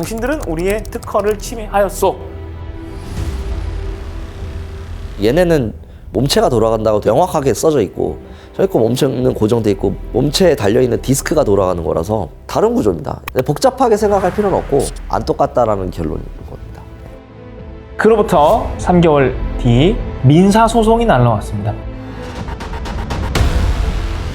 당신들은 우리의 특허를 침해하였소. 얘네는 몸체가 돌아간다고 명확하게 써져 있고 저희 거 몸체는 고정돼 있고 몸체에 달려있는 디스크가 돌아가는 거라서 다른 구조입니다. 복잡하게 생각할 필요는 없고 안 똑같다라는 결론인 겁니다. 그로부터 3개월 뒤 민사소송이 날라왔습니다.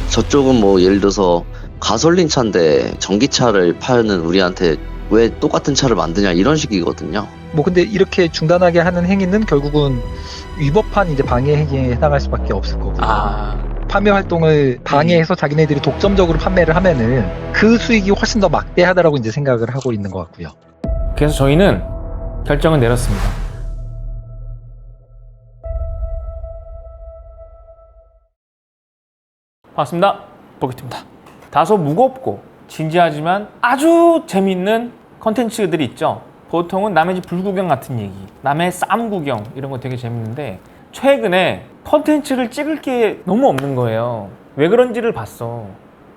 저쪽은 뭐 예를 들어서 가솔린 차인데 전기차를 파는 우리한테 왜 똑같은 차를 만드냐 이런 식이거든요. 뭐 근데 이렇게 중단하게 하는 행위는 결국은 위법한 이제 방해 행위에 해당할 수밖에 없을 거고. 판매 활동을 방해해서 자기네들이 독점적으로 판매를 하면은 그 수익이 훨씬 더 막대하다라고 이제 생각을 하고 있는 것 같고요. 그래서 저희는 결정을 내렸습니다. 반갑습니다. 볼게트입니다. 다소 무겁고 진지하지만 아주 재밌는 컨텐츠들이 있죠. 보통은 남의 집 불구경 같은 얘기, 남의 쌈 구경 이런 거 되게 재밌는데 최근에 컨텐츠를 찍을 게 너무 없는 거예요. 왜 그런지를 봤어.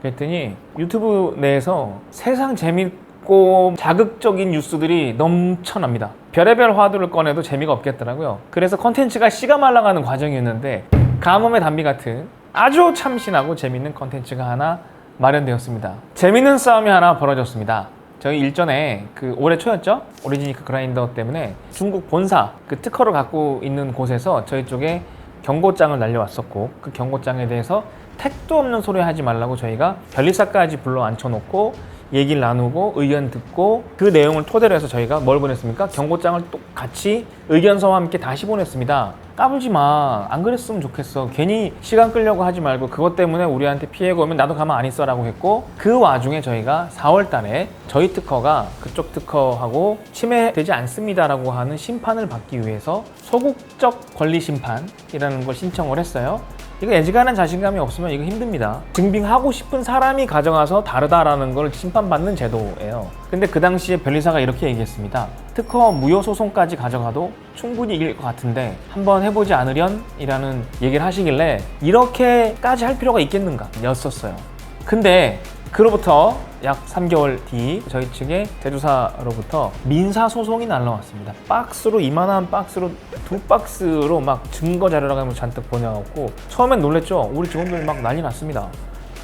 그랬더니 유튜브 내에서 세상 재밌고 자극적인 뉴스들이 넘쳐납니다. 별의별 화두를 꺼내도 재미가 없겠더라고요. 그래서 컨텐츠가 씨가 말라가는 과정이었는데 가뭄의 단비 같은 아주 참신하고 재밌는 컨텐츠가 하나 마련되었습니다. 재밌는 싸움이 하나 벌어졌습니다. 저희 일전에 그 올해 초였죠? 오리지니크 그라인더 때문에 중국 본사 그 특허를 갖고 있는 곳에서 저희 쪽에 경고장을 날려왔었고 그 경고장에 대해서 택도 없는 소리 하지 말라고 저희가 변리사까지 불러 앉혀놓고 얘기를 나누고 의견 듣고 그 내용을 토대로 해서 저희가 뭘 보냈습니까? 경고장을 또 같이 의견서와 함께 다시 보냈습니다. 까불지 마. 안 그랬으면 좋겠어. 괜히 시간 끌려고 하지 말고 그것 때문에 우리한테 피해가 오면 나도 가만 안 있어 라고 했고 그 와중에 저희가 4월 달에 저희 특허가 그쪽 특허하고 침해되지 않습니다 라고 하는 심판을 받기 위해서 소극적 권리 심판이라는 걸 신청을 했어요. 이거 애지간한 자신감이 없으면 이거 힘듭니다. 증빙하고 싶은 사람이 가져가서 다르다라는 걸 심판받는 제도예요. 근데 그 당시에 변리사가 이렇게 얘기했습니다. 특허 무효 소송까지 가져가도 충분히 이길 것 같은데 한번 해보지 않으련? 이라는 얘기를 하시길래 이렇게까지 할 필요가 있겠는가 였었어요. 근데 그로부터 약 3개월 뒤 저희 측의 제조사로부터 민사소송이 날라왔습니다. 박스로 이만한 박스로 2박스로 막 증거 자료라고 잔뜩 보내갖고 처음엔 놀랬죠. 우리 직원들 막 난리 났습니다.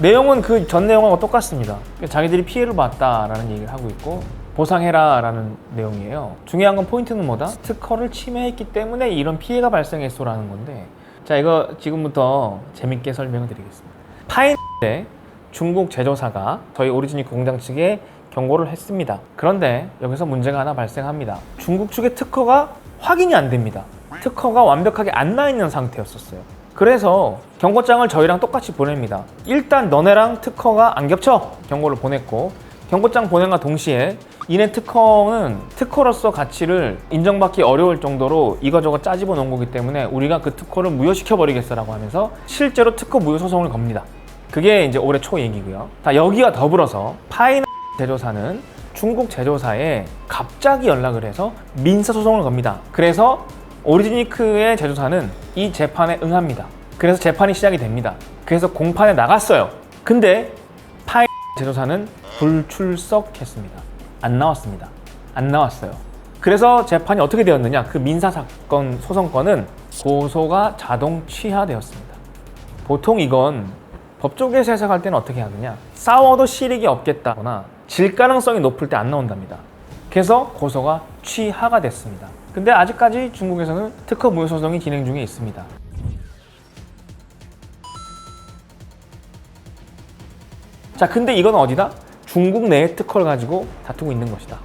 내용은 그 전 내용하고 똑같습니다. 자기들이 피해를 봤다라는 얘기를 하고 있고 보상해라 라는 내용이에요. 중요한 건 포인트는 뭐다? 특허를 침해했기 때문에 이런 피해가 발생했소라는 건데 자 이거 지금부터 재밌게 설명을 드리겠습니다. 파인에 중국 제조사가 저희 오리지니크 공장 측에 경고를 했습니다. 그런데 여기서 문제가 하나 발생합니다. 중국 측의 특허가 확인이 안 됩니다. 특허가 완벽하게 안 나 있는 상태였었어요. 그래서 경고장을 저희랑 똑같이 보냅니다. 일단 너네랑 특허가 안 겹쳐! 경고를 보냈고 경고장 보낸과 동시에 이네 특허는 특허로서 가치를 인정받기 어려울 정도로 이거저거 짜집어 놓은 거기 때문에 우리가 그 특허를 무효시켜 버리겠어라고 하면서 실제로 특허 무효 소송을 겁니다. 그게 이제 올해 초 얘기고요. 여기와 더불어서 파인 제조사는 중국 제조사에 갑자기 연락을 해서 민사소송을 겁니다. 그래서 오리지니크의 제조사는 이 재판에 응합니다. 그래서 재판이 시작이 됩니다. 그래서 공판에 나갔어요. 근데 파인 제조사는 불출석했습니다. 안 나왔습니다. 안 나왔어요. 그래서 재판이 어떻게 되었느냐? 그 민사사건 소송권은 고소가 자동 취하되었습니다. 보통 이건 법조계에서 해석할 때는 어떻게 하느냐? 싸워도 실익이 없겠다거나 질 가능성이 높을 때 안 나온답니다. 그래서 고소가 취하가 됐습니다. 근데 아직까지 중국에서는 특허 무효 소송이 진행 중에 있습니다. 자, 근데 이건 어디다? 중국 내의 특허를 가지고 다투고 있는 것이다.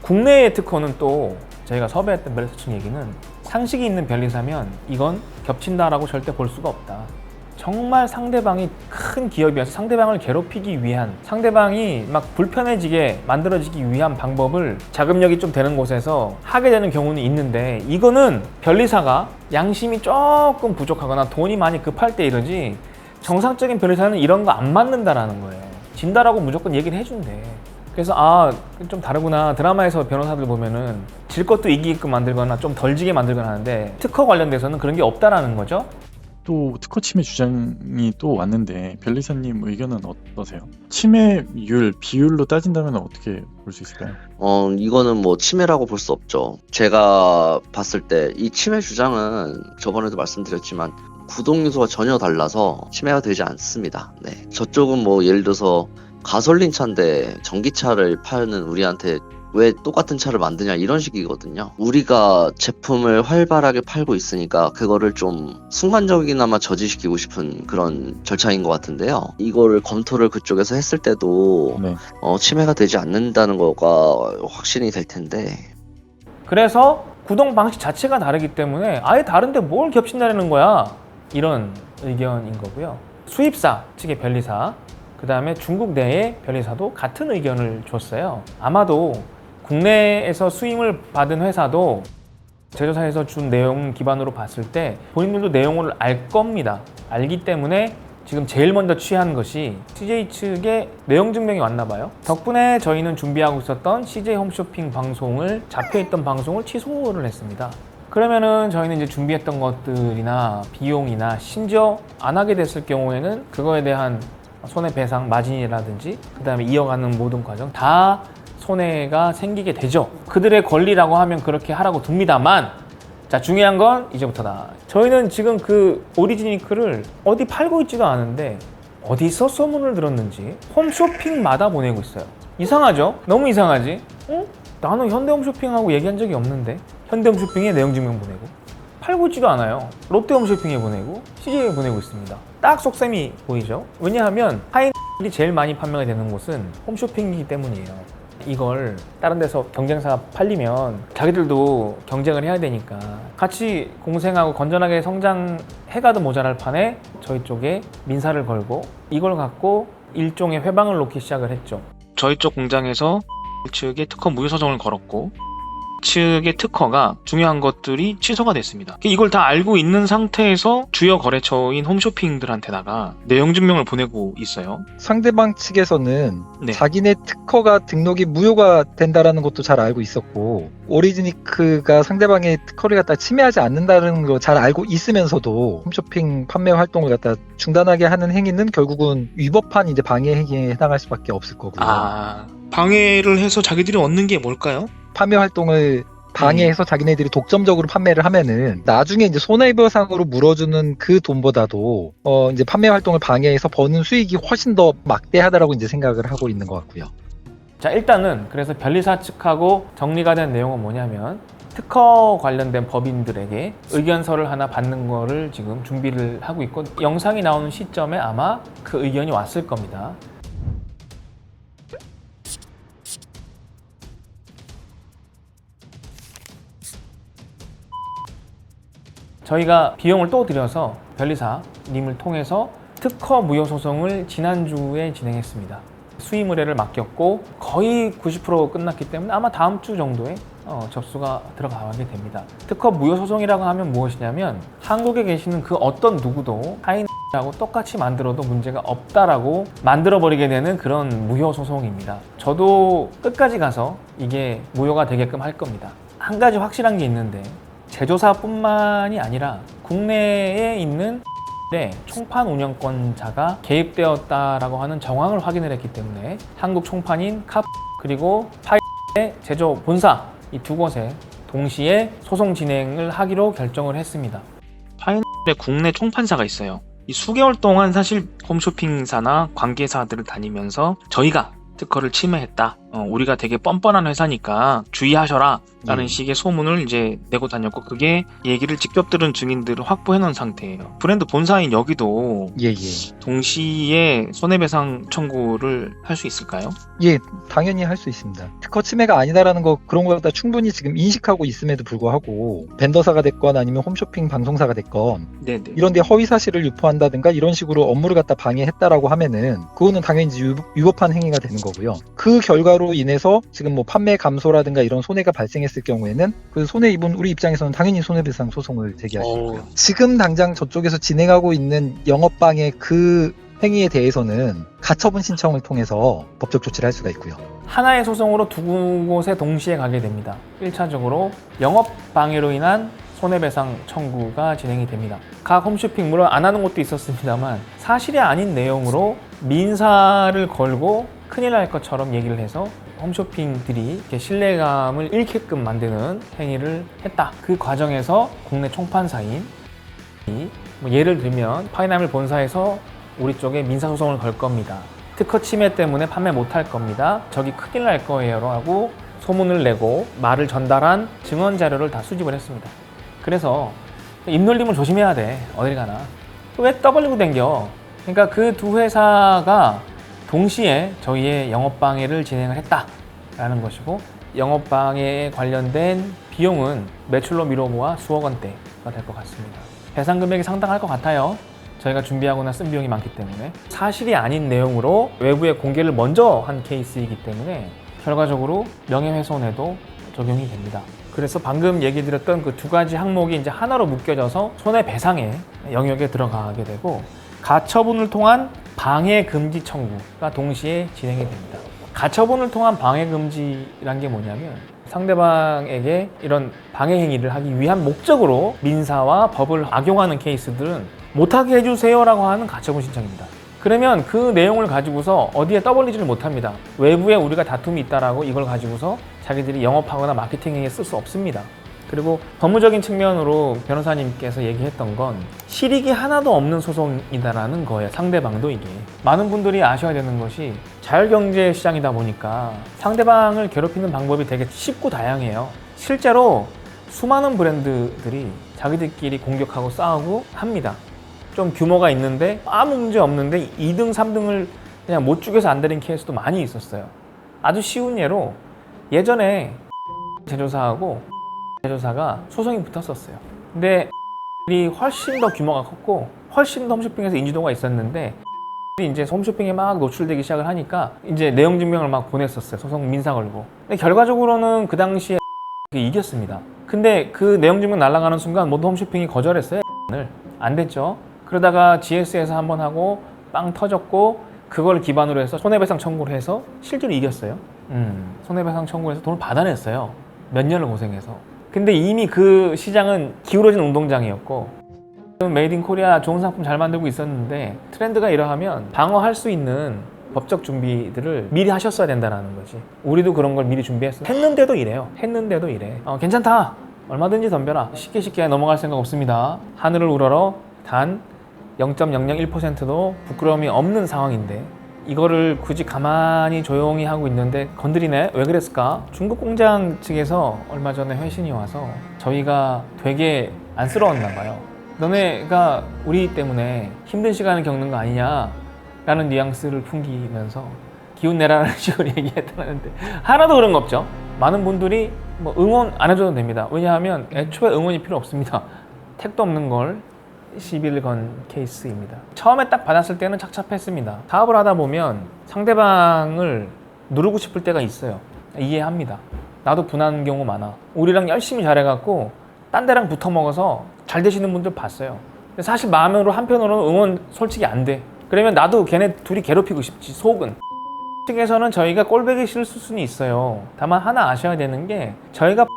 국내의 특허는 또 저희가 섭외했던 변리사 얘기는 상식이 있는 변리사면 이건 겹친다라고 절대 볼 수가 없다. 정말 상대방이 큰 기업이어서 상대방을 괴롭히기 위한 상대방이 막 불편해지게 만들어지기 위한 방법을 자금력이 좀 되는 곳에서 하게 되는 경우는 있는데 이거는 변리사가 양심이 조금 부족하거나 돈이 많이 급할 때 이러지 정상적인 변리사는 이런 거 안 맞는다라는 거예요. 진다라고 무조건 얘기를 해준대. 그래서 좀 다르구나. 드라마에서 변호사들 보면은 질 것도 이기게끔 만들거나 좀 덜 지게 만들거나 하는데 특허 관련돼서는 그런 게 없다라는 거죠. 또 특허 침해 주장이 또 왔는데 변리사님 의견은 어떠세요? 침해율, 비율로 따진다면 어떻게 볼 수 있을까요? 이거는 뭐 침해라고 볼 수 없죠. 제가 봤을 때 이 침해 주장은 저번에도 말씀드렸지만 구독 요소가 전혀 달라서 침해가 되지 않습니다. 네. 저쪽은 뭐 예를 들어서 가솔린 차인데 전기차를 파는 우리한테 왜 똑같은 차를 만드냐 이런 식이거든요. 우리가 제품을 활발하게 팔고 있으니까 그거를 좀 순간적이나마 저지시키고 싶은 그런 절차인 것 같은데요. 이거를 검토를 그쪽에서 했을 때도 네. 침해가 되지 않는다는 거가 확신이 될 텐데. 그래서 구동 방식 자체가 다르기 때문에 아예 다른데 뭘 겹친다는 거야, 이런 의견인 거고요. 수입사 측의 변리사, 그 다음에 중국 내의 변리사도 같은 의견을 줬어요. 아마도 국내에서 수임을 받은 회사도 제조사에서 준 내용 기반으로 봤을 때 본인들도 내용을 알 겁니다. 알기 때문에 지금 제일 먼저 취한 것이 CJ 측의 내용 증명이 왔나 봐요. 덕분에 저희는 준비하고 있었던 CJ 홈쇼핑 방송을, 잡혀있던 방송을 취소를 했습니다. 그러면은 저희는 이제 준비했던 것들이나 비용이나 심지어 안 하게 됐을 경우에는 그거에 대한 손해배상 마진이라든지 그 다음에 이어가는 모든 과정 다 손해가 생기게 되죠. 그들의 권리라고 하면 그렇게 하라고 둡니다만, 자, 중요한 건 이제부터다. 저희는 지금 그 오리지니크를 어디 팔고 있지도 않은데 어디서 소문을 들었는지 홈쇼핑마다 보내고 있어요. 이상하죠? 너무 이상하지? 나는 현대홈쇼핑하고 얘기한 적이 없는데 현대홈쇼핑에 내용증명 보내고, 팔고 있지도 않아요. 롯데홈쇼핑에 보내고 CJ에 보내고 있습니다. 딱 속셈이 보이죠? 왜냐하면 하이들이 제일 많이 판매가 되는 곳은 홈쇼핑이기 때문이에요. 이걸 다른 데서 경쟁사가 팔리면 자기들도 경쟁을 해야 되니까 같이 공생하고 건전하게 성장해가도 모자랄 판에 저희 쪽에 민사를 걸고 이걸 갖고 일종의 회방을 놓기 시작을 했죠. 저희 쪽 공장에서 측에 특허 무효 소송을 걸었고 측의 특허가 중요한 것들이 취소가 됐습니다. 이걸 다 알고 있는 상태에서 주요 거래처인 홈쇼핑들한테다가 내용 증명을 보내고 있어요. 상대방 측에서는 네. 자기네 특허가 등록이 무효가 된다라는 것도 잘 알고 있었고, 오리지니크가 상대방의 특허를 갖다 침해하지 않는다는 거 잘 알고 있으면서도 홈쇼핑 판매 활동을 갖다 중단하게 하는 행위는 결국은 위법한 이제 방해 행위에 해당할 수밖에 없을 거고요. 방해를 해서 자기들이 얻는 게 뭘까요? 판매 활동을 방해해서 자기네들이 독점적으로 판매를 하면은 나중에 이제 손해배상으로 물어주는 그 돈보다도 이제 판매 활동을 방해해서 버는 수익이 훨씬 더 막대하다라고 이제 생각을 하고 있는 것 같고요. 자, 일단은 그래서 변리사 측하고 정리가 된 내용은 뭐냐면 특허 관련된 법인들에게 의견서를 하나 받는 거를 지금 준비를 하고 있고, 영상이 나오는 시점에 아마 그 의견이 왔을 겁니다. 저희가 비용을 또 들여서 변리사님을 통해서 특허 무효 소송을 지난주에 진행했습니다. 수임 의뢰를 맡겼고 거의 90% 끝났기 때문에 아마 다음 주 정도에 접수가 들어가게 됩니다. 특허 무효 소송이라고 하면 무엇이냐면 한국에 계시는 그 어떤 누구도 하이라고 똑같이 만들어도 문제가 없다라고 만들어버리게 되는 그런 무효 소송입니다. 저도 끝까지 가서 이게 무효가 되게끔 할 겁니다. 한 가지 확실한 게 있는데 제조사뿐만이 아니라 국내에 있는 총판 운영권자가 개입되었다라고 하는 정황을 확인을 했기 때문에 한국 총판인 카 그리고 파이의 제조 본사 이 두 곳에 동시에 소송 진행을 하기로 결정을 했습니다. 파이의 국내 총판사가 있어요. 이 수개월 동안 사실 홈쇼핑사나 관계사들을 다니면서 저희가 특허를 침해했다. 우리가 되게 뻔뻔한 회사니까 주의하셔라. 라는 식의 소문을 이제 내고 다녔고, 그게 얘기를 직접 들은 증인들을 확보해 놓은 상태예요. 브랜드 본사인 여기도 동시에 손해배상 청구를 할 수 있을까요? 예, 당연히 할 수 있습니다. 특허 침해가 아니다라는 거 그런 거 갖다 충분히 지금 인식하고 있음에도 불구하고 벤더사가 됐건 아니면 홈쇼핑 방송사가 됐건 이런 데 허위 사실을 유포한다든가 이런 식으로 업무를 갖다 방해했다라고 하면은 그거는 당연히 위법한 행위가 되는 거고요. 그 결과로 인해서 지금 뭐 판매 감소라든가 이런 손해가 발생했을 경우에는 그 손해 입은 우리 입장에서는 당연히 손해배상 소송을 제기할 수 있고요. 지금 당장 저쪽에서 진행하고 있는 영업방해 그 행위에 대해서는 가처분 신청을 통해서 법적 조치를 할 수가 있고요. 하나의 소송으로 두 곳에 동시에 가게 됩니다. 1차적으로 영업방해로 인한 손해배상 청구가 진행이 됩니다. 각 홈쇼핑 물론 안 하는 곳도 있었습니다만 사실이 아닌 내용으로 민사를 걸고 큰일 날 것처럼 얘기를 해서 홈쇼핑들이 이렇게 신뢰감을 잃게끔 만드는 행위를 했다. 그 과정에서 국내 총판사인 뭐 예를 들면 파이나밀 본사에서 우리 쪽에 민사소송을 걸 겁니다. 특허 침해 때문에 판매 못할 겁니다. 저기 큰일 날 거예요 하고 소문을 내고 말을 전달한 증언 자료를 다 수집을 했습니다. 그래서 입 놀림을 조심해야 돼. 어딜 가나. 왜 떠벌리고 댕겨? 그러니까 그 두 회사가 동시에 저희의 영업방해를 진행을 했다라는 것이고 영업방해에 관련된 비용은 매출로 미뤄보아 수억 원대가 될 것 같습니다. 배상 금액이 상당할 것 같아요. 저희가 준비하거나 쓴 비용이 많기 때문에 사실이 아닌 내용으로 외부에 공개를 먼저 한 케이스이기 때문에 결과적으로 명예훼손에도 적용이 됩니다. 그래서 방금 얘기 드렸던 그 두 가지 항목이 이제 하나로 묶여져서 손해배상의 영역에 들어가게 되고 가처분을 통한 방해금지 청구가 동시에 진행이 됩니다. 가처분을 통한 방해금지란 게 뭐냐면 상대방에게 이런 방해 행위를 하기 위한 목적으로 민사와 법을 악용하는 케이스들은 못하게 해주세요라고 하는 가처분 신청입니다. 그러면 그 내용을 가지고서 어디에 떠벌리지를 못합니다. 외부에 우리가 다툼이 있다라고 이걸 가지고서 자기들이 영업하거나 마케팅에 쓸 수 없습니다. 그리고 법무적인 측면으로 변호사님께서 얘기했던 건 실익이 하나도 없는 소송이다라는 거예요. 상대방도 이게. 많은 분들이 아셔야 되는 것이 자율경제 시장이다 보니까 상대방을 괴롭히는 방법이 되게 쉽고 다양해요. 실제로 수많은 브랜드들이 자기들끼리 공격하고 싸우고 합니다. 좀 규모가 있는데 아무 문제 없는데 2등, 3등을 그냥 못 죽여서 안 되는 케이스도 많이 있었어요. 아주 쉬운 예로 예전에 제조사하고 제조사가 소송이 붙었었어요. 근데 이 훨씬 더 규모가 컸고 훨씬 더 홈쇼핑에서 인지도가 있었는데 이제 홈쇼핑에 막 노출되기 시작을 하니까 이제 내용 증명을 막 보냈었어요. 소송 민사 걸고. 근데 결과적으로는 그 당시에 이겼습니다. 근데 그 내용 증명 날아가는 순간 모두 홈쇼핑이 거절했어요. 안 됐죠. 그러다가 GS에서 한번 하고 빵 터졌고 그걸 기반으로 해서 손해배상 청구를 해서 실제로 이겼어요. 손해배상 청구해서 돈을 받아냈어요. 몇 년을 고생해서. 근데 이미 그 시장은 기울어진 운동장이었고 메이드 인 코리아 좋은 상품 잘 만들고 있었는데 트렌드가 이러하면 방어할 수 있는 법적 준비들을 미리 하셨어야 된다는 거지. 우리도 그런 걸 미리 준비했어. 했는데도 이래요. 했는데도 이래. 괜찮다. 얼마든지 덤벼라. 쉽게 넘어갈 생각 없습니다. 하늘을 우러러 단 0.001%도 부끄러움이 없는 상황인데 이거를 굳이 가만히 조용히 하고 있는데 건드리네? 왜 그랬을까? 중국 공장 측에서 얼마 전에 회신이 와서 저희가 되게 안쓰러웠나 봐요. 너네가 우리 때문에 힘든 시간을 겪는 거 아니냐? 라는 뉘앙스를 풍기면서 기운 내라는 식으로 얘기했다는데 하나도 그런 거 없죠. 많은 분들이 뭐 응원 안 해줘도 됩니다. 왜냐하면 애초에 응원이 필요 없습니다. 택도 없는 걸 시비를 건 케이스입니다. 처음에 딱 받았을 때는 착잡했습니다. 사업을 하다 보면 상대방을 누르고 싶을 때가 있어요. 이해합니다. 나도 분한 경우 많아. 우리랑 열심히 잘해갖고 딴 데랑 붙어먹어서 잘 되시는 분들 봤어요. 근데 사실 마음으로 한편으로는 응원 솔직히 안 돼. 그러면 나도 걔네 둘이 괴롭히고 싶지, 속은. 측에서는 저희가 꼴보기 싫을 수는 있어요. 다만 하나 아셔야 되는 게 저희가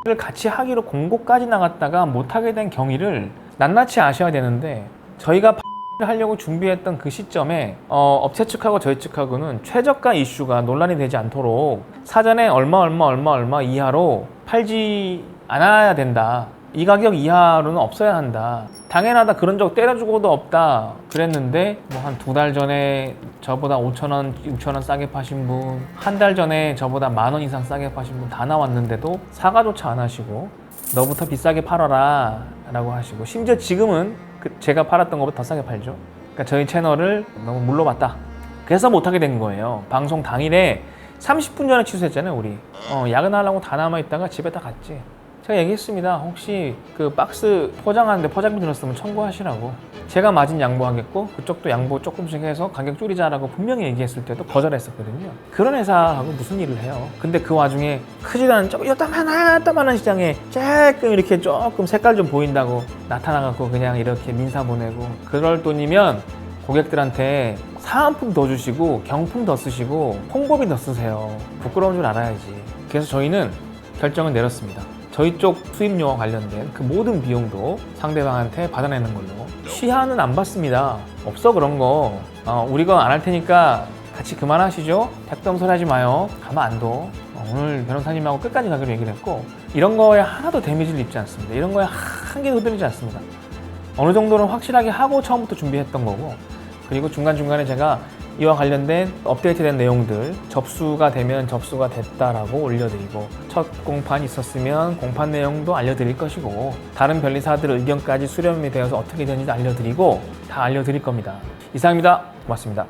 를 같이 하기로 공고까지 나갔다가 못하게 된 경위를 낱낱이 아셔야 되는데 저희가 하려고 준비했던 그 시점에 업체 측하고 저희 측하고는 최저가 이슈가 논란이 되지 않도록 사전에 얼마 이하로 팔지 않아야 된다. 이 가격 이하로는 없어야 한다. 당연하다. 그런 적 때려주고도 없다. 그랬는데 뭐 한 2달 전에 저보다 5,000원, 6,000원 싸게 파신 분, 한 달 전에 저보다 10,000원 이상 싸게 파신 분 다 나왔는데도 사과조차 안 하시고 너부터 비싸게 팔아라 라고 하시고 심지어 지금은 제가 팔았던 것보다 더 싸게 팔죠. 그러니까 저희 채널을 너무 물러봤다. 그래서 못하게 된 거예요. 방송 당일에 30분 전에 취소했잖아요. 우리 야근하려고 다 남아있다가 집에 다 갔지. 제가 얘기했습니다. 혹시 그 박스 포장하는데 포장비 들었으면 청구하시라고. 제가 마진 양보하겠고 그쪽도 양보 조금씩 해서 가격 줄이자라고 분명히 얘기했을 때도 거절했었거든요. 그런 회사하고 무슨 일을 해요. 근데 그 와중에 크지도 않은 요따만한 시장에 조금 이렇게 조금 색깔 좀 보인다고 나타나갖고 그냥 이렇게 민사 보내고 그럴 돈이면 고객들한테 사은품 더 주시고 경품 더 쓰시고 홍보비 더 쓰세요. 부끄러운 줄 알아야지. 그래서 저희는 결정을 내렸습니다. 저희 쪽 수입료와 관련된 그 모든 비용도 상대방한테 받아내는 걸로. 시한은 안 받습니다. 없어 그런 거. 우리 거 안 할 테니까 같이 그만하시죠. 택도 소리 하지 마요. 가만 안 둬. 오늘 변호사님하고 끝까지 가기로 얘기를 했고, 이런 거에 하나도 데미지를 입지 않습니다. 이런 거에 한 개도 흔들리지 않습니다. 어느 정도는 확실하게 하고 처음부터 준비했던 거고, 그리고 중간중간에 제가 이와 관련된 업데이트된 내용들 접수가 되면 접수가 됐다라고 올려드리고, 첫 공판이 있었으면 공판 내용도 알려드릴 것이고, 다른 변리사들 의견까지 수렴이 되어서 어떻게 되는지도 알려드리고 다 알려드릴 겁니다. 이상입니다. 고맙습니다.